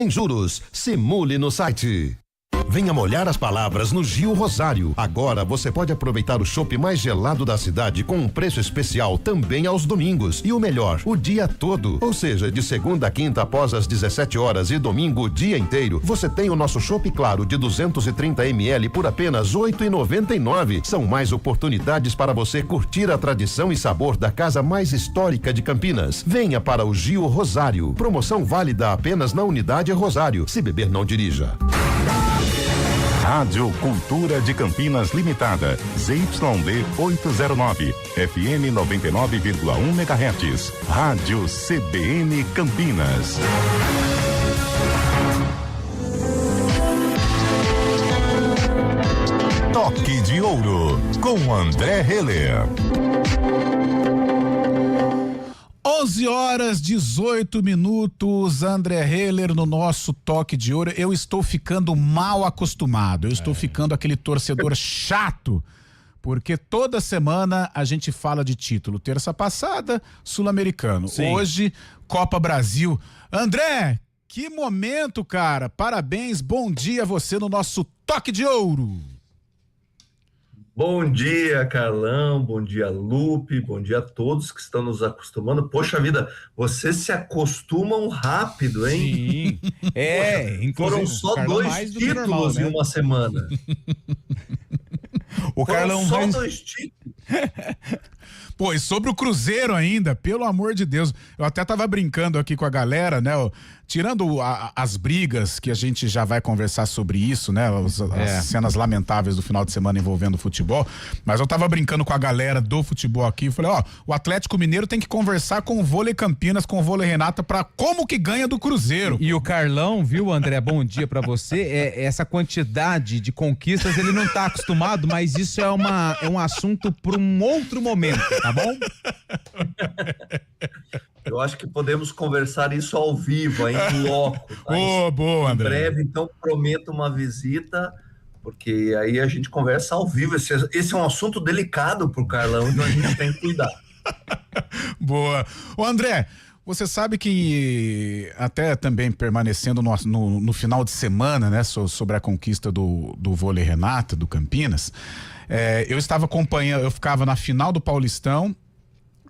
Em juros, simule no site. Venha molhar as palavras no Gil Rosário. Agora você pode aproveitar o chopp mais gelado da cidade com um preço especial também aos domingos. E o melhor, o dia todo. Ou seja, de segunda a quinta após as 17 horas e domingo o dia inteiro. Você tem o nosso chopp claro de 230 ml por apenas R$ 8,99. São mais oportunidades para você curtir a tradição e sabor da casa mais histórica de Campinas. Venha para o Gil Rosário. Promoção válida apenas na unidade Rosário. Se beber, não dirija. Rádio Cultura de Campinas Limitada, ZYD 809, FM 99,1 MHz. Rádio CBN Campinas. Toque de Ouro, com André Heller. 11h18, André Heller no nosso Toque de Ouro. Eu estou ficando mal acostumado, eu estou ficando aquele torcedor chato, porque toda semana a gente fala de título. Terça passada, Sul-Americano. Sim. Hoje, Copa Brasil. André, que momento, cara. Parabéns, bom dia a você no nosso Toque de Ouro. Bom dia, Carlão, bom dia, Lupe, bom dia a todos que estão nos acostumando. Poxa vida, vocês se acostumam rápido, hein? Sim, inclusive foram só 2 títulos normal, né? Em uma semana. O Carlão só 2 títulos. Pô, e sobre o Cruzeiro ainda, pelo amor de Deus, eu até tava brincando aqui com a galera, né, tirando as brigas, que a gente já vai conversar sobre isso, né, as cenas lamentáveis do final de semana envolvendo o futebol, mas eu tava brincando com a galera do futebol aqui, eu falei, o Atlético Mineiro tem que conversar com o Vôlei Campinas, com o Vôlei Renata, pra como que ganha do Cruzeiro. E o Carlão, viu, André, bom dia pra você, essa quantidade de conquistas, ele não tá acostumado, mas isso é um assunto pra um outro momento, tá bom? Eu acho que podemos conversar isso ao vivo, aí em loco. Tá? Boa, André. Em breve, então, prometo uma visita, porque aí a gente conversa ao vivo. Esse é um assunto delicado pro Carlão, então a gente tem que cuidar. Boa. Ô, André, você sabe que até também permanecendo no final de semana, né, sobre a conquista do Vôlei Renata, do Campinas, eu estava acompanhando, eu ficava na final do Paulistão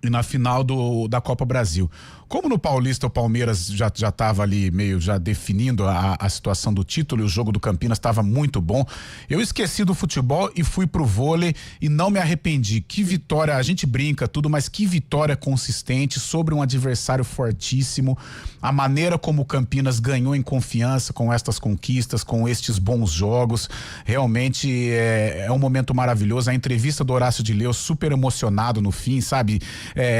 e na final da Copa Brasil. Como no Paulista o Palmeiras já estava ali meio já definindo a situação do título e o jogo do Campinas estava muito bom, eu esqueci do futebol e fui pro vôlei e não me arrependi. Que vitória, a gente brinca tudo, mas que vitória consistente sobre um adversário fortíssimo. A maneira como o Campinas ganhou em confiança com estas conquistas, com estes bons jogos, realmente é um momento maravilhoso. A entrevista do Horácio de Leu, super emocionado no fim, sabe?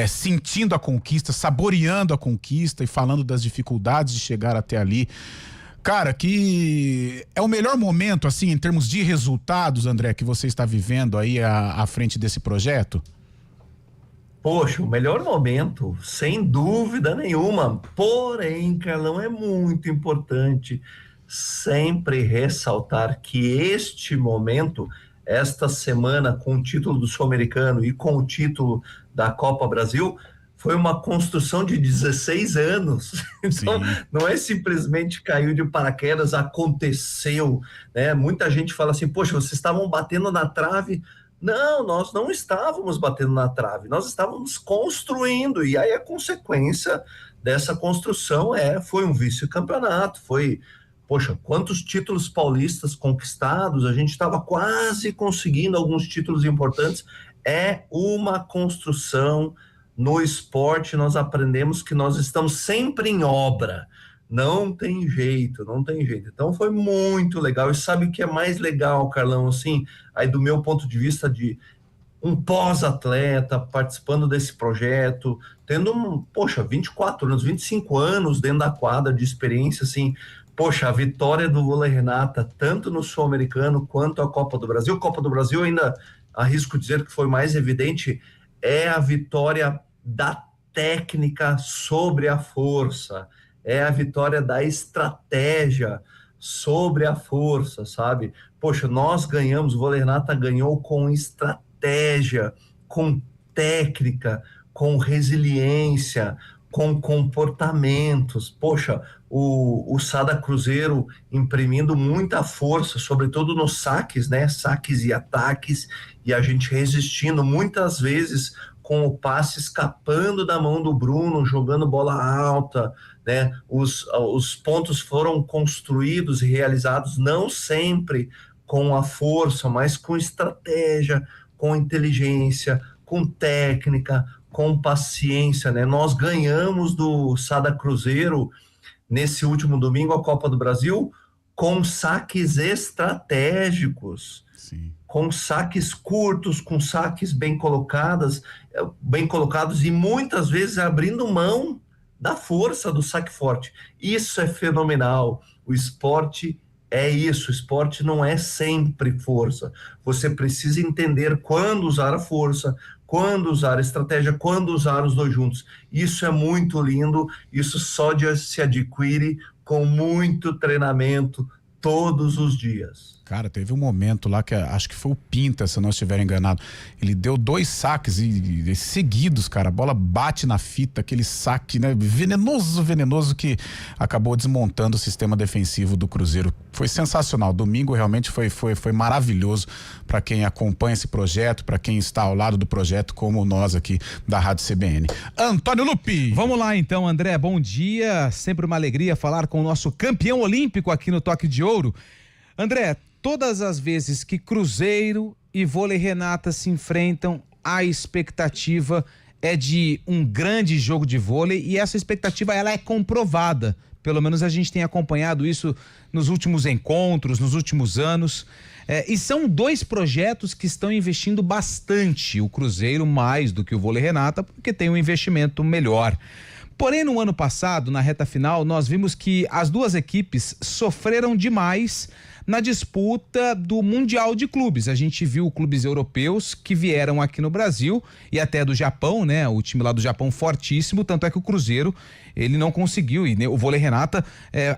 Sentindo a conquista, saboreando a conquista e falando das dificuldades de chegar até ali. Cara, que é o melhor momento, assim, em termos de resultados, André, que você está vivendo aí à frente desse projeto? Poxa, o melhor momento, sem dúvida nenhuma. Porém, Carlão, é muito importante sempre ressaltar que este momento, esta semana, com o título do Sul-Americano e com o título da Copa Brasil, foi uma construção de 16 anos. Então, não é simplesmente caiu de paraquedas, aconteceu, né? Muita gente fala assim, poxa, vocês estavam batendo na trave. Não, nós não estávamos batendo na trave, nós estávamos construindo, e aí a consequência dessa construção foi um vice-campeonato, poxa, quantos títulos paulistas conquistados, a gente estava quase conseguindo alguns títulos importantes. É uma construção. No esporte nós aprendemos que nós estamos sempre em obra, não tem jeito. Então foi muito legal. E sabe o que é mais legal, Carlão, assim, aí do meu ponto de vista de um pós-atleta, participando desse projeto, tendo 24 anos, 25 anos dentro da quadra de experiência, assim, poxa, a vitória do Vôlei Renata, tanto no Sul-Americano quanto a Copa do Brasil. Copa do Brasil ainda arrisco dizer que foi mais evidente, é a vitória da técnica sobre a força, é a vitória da estratégia sobre a força, sabe? Poxa, nós ganhamos, o Vôlei Renata ganhou com estratégia, com técnica, com resiliência, com comportamentos. Poxa, o Sada Cruzeiro imprimindo muita força, sobretudo nos saques, né? Saques e ataques, e a gente resistindo muitas vezes com o passe escapando da mão do Bruno, jogando bola alta, né? Os pontos foram construídos e realizados não sempre com a força, mas com estratégia, com inteligência, com técnica, com paciência, né? Nós ganhamos do Sada Cruzeiro nesse último domingo a Copa do Brasil com saques estratégicos. Sim. Com saques curtos, com saques bem colocados e muitas vezes abrindo mão da força do saque forte. Isso é fenomenal. O esporte é isso. O esporte não é sempre força. Você precisa entender quando usar a força, quando usar a estratégia, quando usar os dois juntos. Isso é muito lindo. Isso só se adquire com muito treinamento todos os dias. Cara, teve um momento lá que acho que foi o Pinta, se eu não estiver enganado. Ele deu 2 saques e seguidos, cara. A bola bate na fita, aquele saque, né? Venenoso que acabou desmontando o sistema defensivo do Cruzeiro. Foi sensacional. Domingo realmente foi maravilhoso para quem acompanha esse projeto, para quem está ao lado do projeto, como nós aqui da Rádio CBN. Antônio Lupi. Vamos lá então, André. Bom dia. Sempre uma alegria falar com o nosso campeão olímpico aqui no Toque de Ouro. André, todas as vezes que Cruzeiro e Vôlei Renata se enfrentam, a expectativa é de um grande jogo de vôlei e essa expectativa ela é comprovada. Pelo menos a gente tem acompanhado isso nos últimos encontros, nos últimos anos. E são 2 projetos que estão investindo bastante. O Cruzeiro mais do que o Vôlei Renata, porque tem um investimento melhor. Porém, no ano passado, na reta final, nós vimos que as 2 equipes sofreram demais na disputa do Mundial de Clubes. A gente viu clubes europeus que vieram aqui no Brasil e até do Japão, né? O time lá do Japão fortíssimo, tanto é que o Cruzeiro, ele não conseguiu, e o Vôlei Renata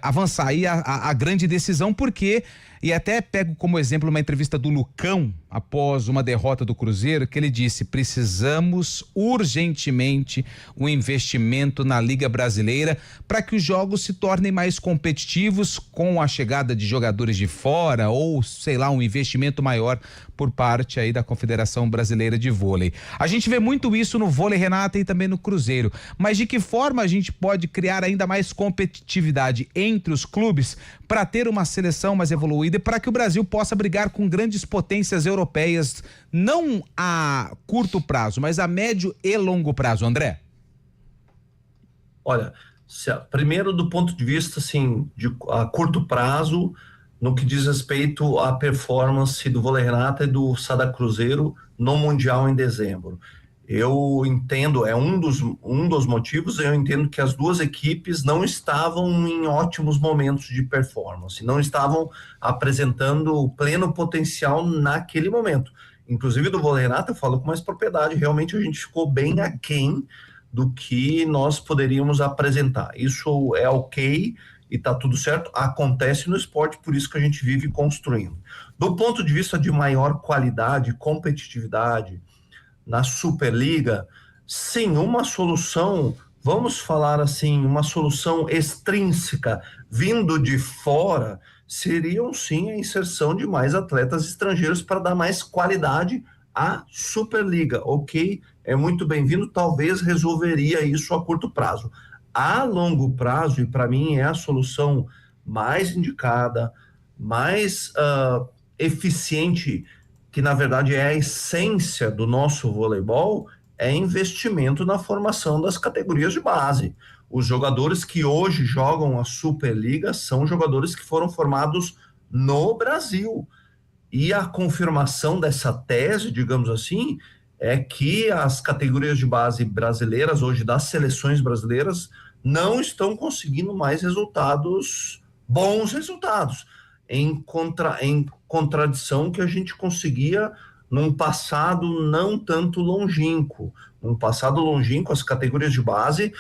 avançar aí a grande decisão, porque, e até pego como exemplo uma entrevista do Lucão, após uma derrota do Cruzeiro, que ele disse: precisamos urgentemente um investimento na Liga Brasileira para que os jogos se tornem mais competitivos, com a chegada de jogadores de fora ou, sei lá, um investimento maior por parte aí da Confederação Brasileira de Vôlei. A gente vê muito isso no Vôlei Renata e também no Cruzeiro, mas de que forma a gente pode criar ainda mais competitividade entre os clubes para ter uma seleção mais evoluída e para que o Brasil possa brigar com grandes potências europeias, não a curto prazo, mas a médio e longo prazo, André? Olha, primeiro do ponto de vista assim, a curto prazo, no que diz respeito à performance do Vôlei Renata e do Sada Cruzeiro no Mundial em dezembro. Eu entendo, é um dos motivos, eu entendo que as 2 equipes não estavam em ótimos momentos de performance, não estavam apresentando o pleno potencial naquele momento. Inclusive do Vôlei Renata, eu falo com mais propriedade, realmente a gente ficou bem aquém do que nós poderíamos apresentar. Isso é ok e tá tudo certo, acontece no esporte, por isso que a gente vive construindo. Do ponto de vista de maior qualidade, competitividade, na Superliga, sim, uma solução, vamos falar assim, uma solução extrínseca, vindo de fora, seriam sim a inserção de mais atletas estrangeiros para dar mais qualidade à Superliga, ok? É muito bem-vindo, talvez resolveria isso a curto prazo. A longo prazo, e para mim é a solução mais indicada, mais eficiente, que na verdade é a essência do nosso voleibol, é investimento na formação das categorias de base. Os jogadores que hoje jogam a Superliga são jogadores que foram formados no Brasil. E a confirmação dessa tese, digamos assim, é que as categorias de base brasileiras, hoje das seleções brasileiras, não estão conseguindo mais bons resultados, em contradição que a gente conseguia num passado não tanto longínquo. Num passado longínquo, as categorias de base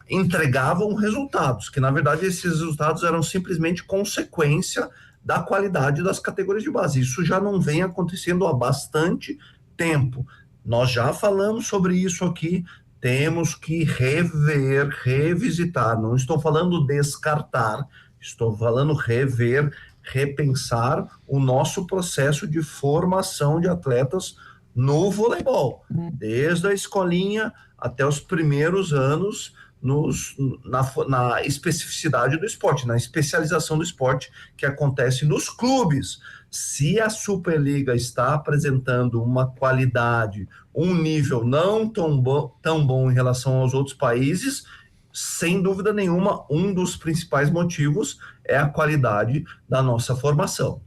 entregavam resultados, que na verdade esses resultados eram simplesmente consequência da qualidade das categorias de base. Isso já não vem acontecendo há bastante tempo. Nós já falamos sobre isso aqui, temos que rever, revisitar. Não estou falando descartar, estou falando rever, repensar o nosso processo de formação de atletas no voleibol, desde a escolinha até os primeiros anos na especificidade do esporte, na especialização do esporte que acontece nos clubes. Se a Superliga está apresentando uma qualidade, um nível não tão bom em relação aos outros países, sem dúvida nenhuma, um dos principais motivos é a qualidade da nossa formação.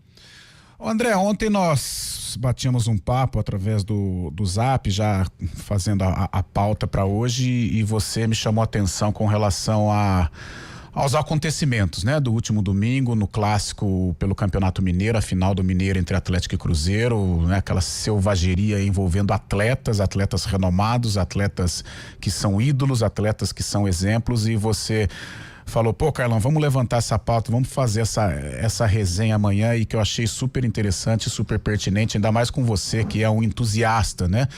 André, ontem nós batíamos um papo através do Zap, já fazendo a pauta para hoje, e você me chamou a atenção com relação aos acontecimentos, né? Do último domingo, no clássico pelo Campeonato Mineiro, a final do Mineiro entre Atlético e Cruzeiro, né? Aquela selvageria envolvendo atletas renomados, atletas que são ídolos, atletas que são exemplos, e você falou, pô, Carlão, vamos levantar essa pauta, vamos fazer essa resenha amanhã, e que eu achei super interessante, super pertinente, ainda mais com você que é um entusiasta, né,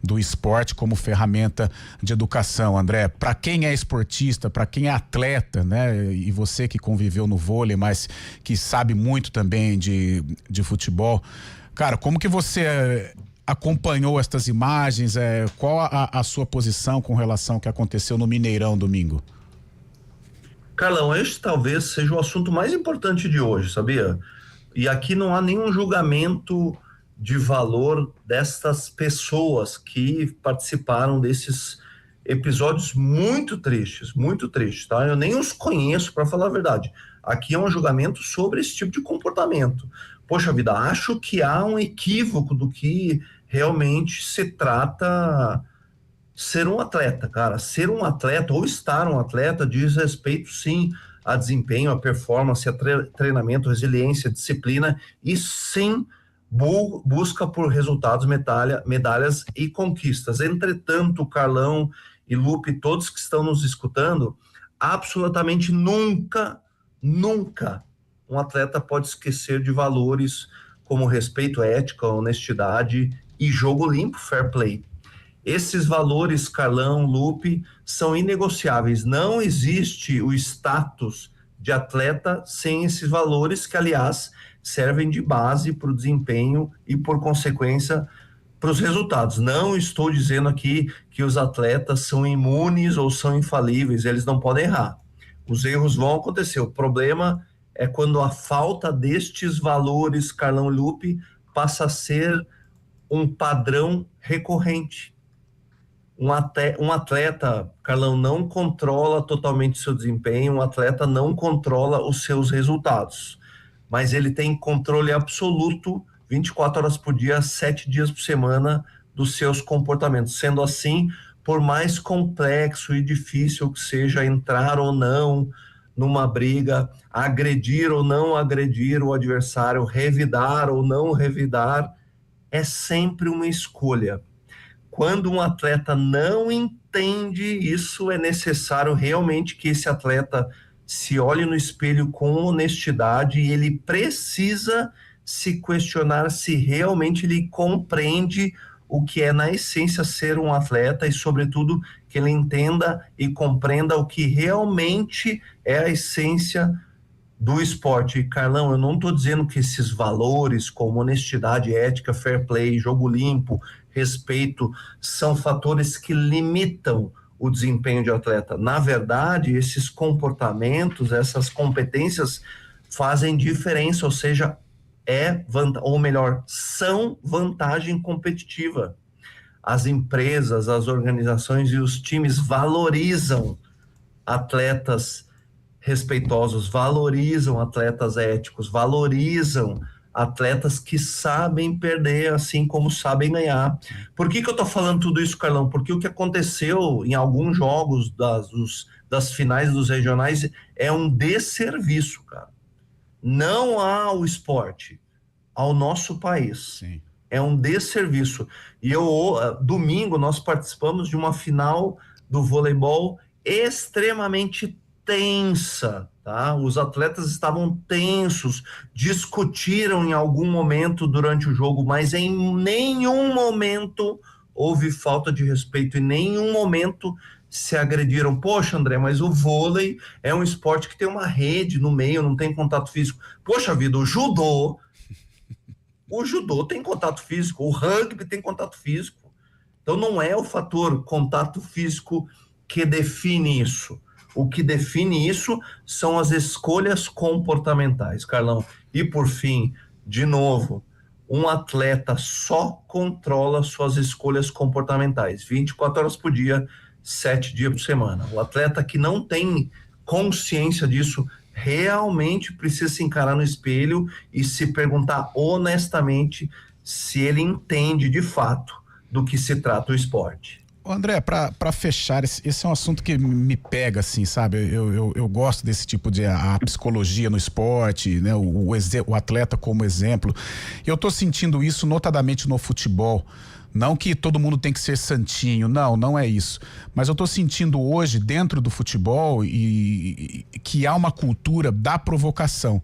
do esporte como ferramenta de educação. André, para quem é esportista, para quem é atleta, né, e você que conviveu no vôlei, mas que sabe muito também de futebol, cara, como que você acompanhou estas imagens, qual a sua posição com relação ao que aconteceu no Mineirão domingo? Carlão, este talvez seja o assunto mais importante de hoje, sabia? E aqui não há nenhum julgamento de valor destas pessoas que participaram desses episódios muito tristes, tá? Eu nem os conheço, para falar a verdade. Aqui é um julgamento sobre esse tipo de comportamento. Poxa vida, acho que há um equívoco do que realmente se trata ser um atleta, cara. Ser um atleta ou estar um atleta diz respeito, sim, a desempenho, a performance, a treinamento, resiliência, disciplina e, sim, busca por resultados, medalhas e conquistas. Entretanto, Carlão e Lupe, todos que estão nos escutando, absolutamente nunca um atleta pode esquecer de valores como respeito, ética, honestidade e jogo limpo, fair play. Esses valores, Carlão, Lupe, são inegociáveis. Não existe o status de atleta sem esses valores que, aliás, servem de base para o desempenho e, por consequência, para os resultados. Não estou dizendo aqui que os atletas são imunes ou são infalíveis, eles não podem errar. Os erros vão acontecer. O problema é quando a falta destes valores, Carlão e Lupe, passa a ser um padrão recorrente. Um atleta, Carlão, não controla totalmente seu desempenho, um atleta não controla os seus resultados, mas ele tem controle absoluto 24 horas por dia, 7 dias por semana dos seus comportamentos. Sendo assim, por mais complexo e difícil que seja entrar ou não numa briga, agredir ou não agredir o adversário, revidar ou não revidar, é sempre uma escolha. Quando um atleta não entende isso, é necessário realmente que esse atleta se olhe no espelho com honestidade e ele precisa se questionar se realmente ele compreende o que é na essência ser um atleta e, sobretudo, que ele entenda e compreenda o que realmente é a essência do esporte. Carlão, eu não estou dizendo que esses valores como honestidade, ética, fair play, jogo limpo, respeito, são fatores que limitam o desempenho de atleta. Na verdade, esses comportamentos, essas fazem diferença, ou seja, são vantagem competitiva. As empresas, as organizações e os times valorizam atletas respeitosos, valorizam atletas éticos, valorizam atletas que sabem perder assim como sabem ganhar. Por que eu estou falando tudo isso, Carlão? Porque o que aconteceu em alguns jogos das finais dos regionais é um desserviço, cara. Não ao esporte, ao nosso país. Sim. É um desserviço. E domingo nós participamos de uma final do voleibol extremamente tensa, tá? Os atletas estavam tensos, discutiram em algum momento durante o jogo, mas em nenhum momento houve falta de respeito, em nenhum momento se agrediram. Poxa, André, mas o vôlei é um esporte que tem uma rede no meio, não tem contato físico. Poxa vida, o judô tem contato físico, o rugby tem contato físico. Então não é o fator contato físico que define isso. O que define isso são as escolhas comportamentais, Carlão. E por fim, de novo, um atleta só controla suas escolhas comportamentais, 24 horas por dia, 7 dias por semana. O atleta que não tem consciência disso realmente precisa se encarar no espelho e se perguntar honestamente se ele entende de fato do que se trata o esporte. André, para fechar, esse é um assunto que me pega, assim, sabe? Eu gosto desse tipo de a psicologia no esporte, né? O atleta como exemplo. Eu tô sentindo isso notadamente no futebol. Não que todo mundo tem que ser santinho, não é isso. Mas eu tô sentindo hoje, dentro do futebol, que há uma cultura da provocação.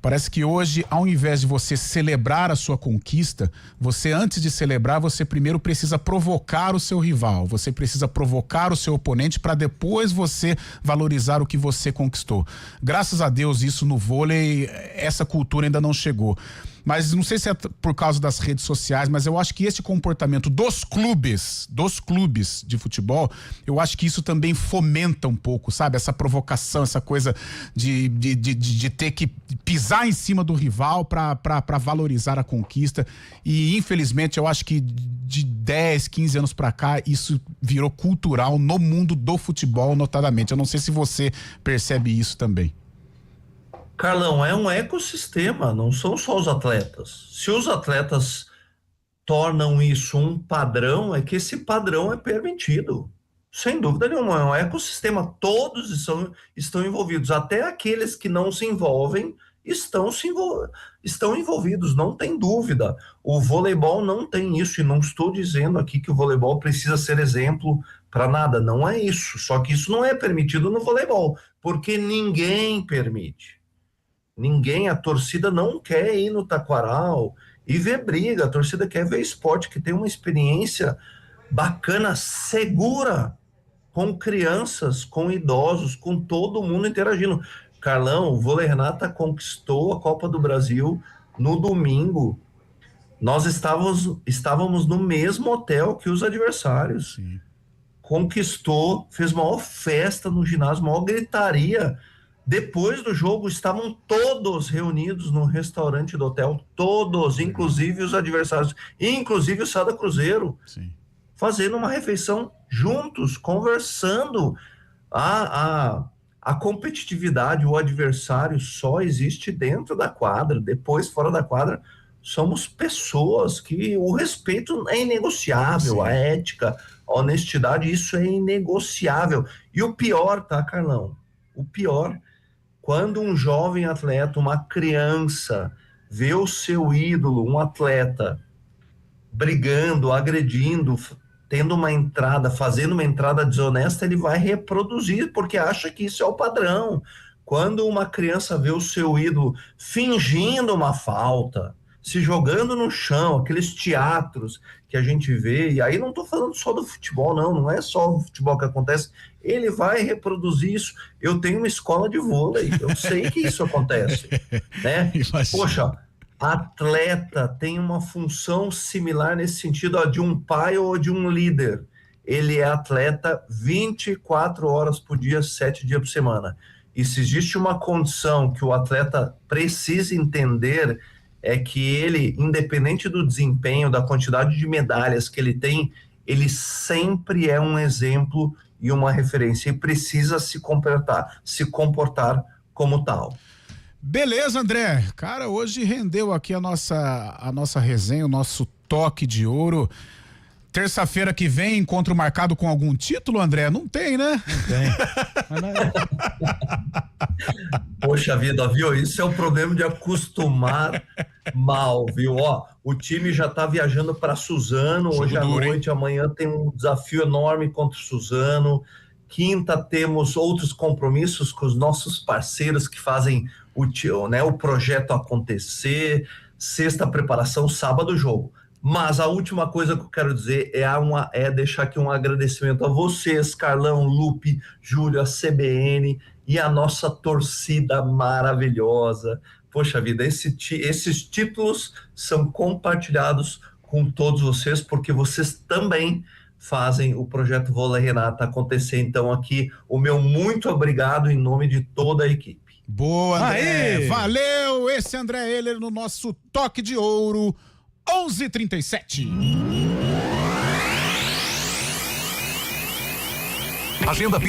Parece que hoje, ao invés de você celebrar a sua conquista, você, antes de celebrar, você primeiro precisa provocar o seu rival, você precisa provocar o seu oponente para depois você valorizar o que você conquistou. Graças a Deus, isso no vôlei, essa cultura ainda não chegou. Mas não sei se é por causa das redes sociais, mas eu acho que esse comportamento dos clubes de futebol, eu acho que isso também fomenta um pouco, sabe? Essa provocação, essa coisa de ter que pisar em cima do rival para valorizar a conquista. E infelizmente eu acho que de 10, 15 anos para cá, isso virou cultural no mundo do futebol, notadamente. Eu não sei se você percebe isso também. Carlão, é um ecossistema, não são só os atletas. Se os atletas tornam isso um padrão, é que esse padrão é permitido. Sem dúvida nenhuma, é um ecossistema, todos estão envolvidos, até aqueles que não se envolvem estão envolvidos, não tem dúvida. O voleibol não tem isso, e não estou dizendo aqui que o voleibol precisa ser exemplo para nada, não é isso. Só que isso não é permitido no voleibol, porque ninguém permite. Ninguém, a torcida não quer ir no taquaral e ver briga, a torcida quer ver esporte que tem uma experiência bacana, segura, com crianças, com idosos, com todo mundo interagindo. Carlão, o Vôlei Renata conquistou a Copa do Brasil no domingo. Nós estávamos no mesmo hotel que os adversários. Sim. Conquistou, fez maior festa no ginásio, maior gritaria. Depois do jogo, estavam todos reunidos no restaurante do hotel, todos, inclusive os adversários, inclusive o Sada Cruzeiro, Sim. fazendo uma refeição juntos, conversando. A competitividade, o adversário só existe dentro da quadra, depois fora da quadra, somos pessoas que o respeito é inegociável, Sim. a ética, a honestidade, isso é inegociável. E o pior, tá, Carlão? O pior, quando um jovem atleta, uma criança, vê o seu ídolo, um atleta, brigando, agredindo, tendo uma entrada, fazendo uma entrada desonesta, ele vai reproduzir, porque acha que isso é o padrão. Quando uma criança vê o seu ídolo fingindo uma falta, se jogando no chão, aqueles teatros que a gente vê, e aí não estou falando só do futebol, não é só o futebol que acontece, ele vai reproduzir isso. Eu tenho uma escola de vôlei, eu sei que isso acontece, né? Poxa, atleta tem uma função similar nesse sentido, ó, de um pai ou de um líder. Ele é atleta 24 horas por dia, 7 dias por semana. E se existe uma condição que o atleta precisa entender, é que ele, independente do desempenho, da quantidade de medalhas que ele tem, ele sempre é um exemplo e uma referência, e precisa se comportar como tal. Beleza, André. Cara, hoje rendeu aqui a nossa resenha, o nosso toque de ouro. Terça-feira que vem, encontro marcado com algum título, André? Não tem, né? Não tem. Poxa vida, viu? Isso é o problema de acostumar mal, viu? Ó, o time já tá viajando para Suzano hoje à noite, amanhã tem um desafio enorme contra o Suzano. Quinta temos outros compromissos com os nossos parceiros que fazem o projeto acontecer. Sexta, preparação, sábado, jogo. Mas a última coisa que eu quero dizer é deixar aqui um agradecimento a vocês, Carlão, Lupe, Júlio, a CBN e a nossa torcida maravilhosa. Poxa vida, esses títulos são compartilhados com todos vocês, porque vocês também fazem o Projeto Vôlei Renata acontecer. Então aqui o meu muito obrigado em nome de toda a equipe. Boa, André. Aê! Valeu! Esse André Heller no nosso Toque de Ouro, 11h37. Agenda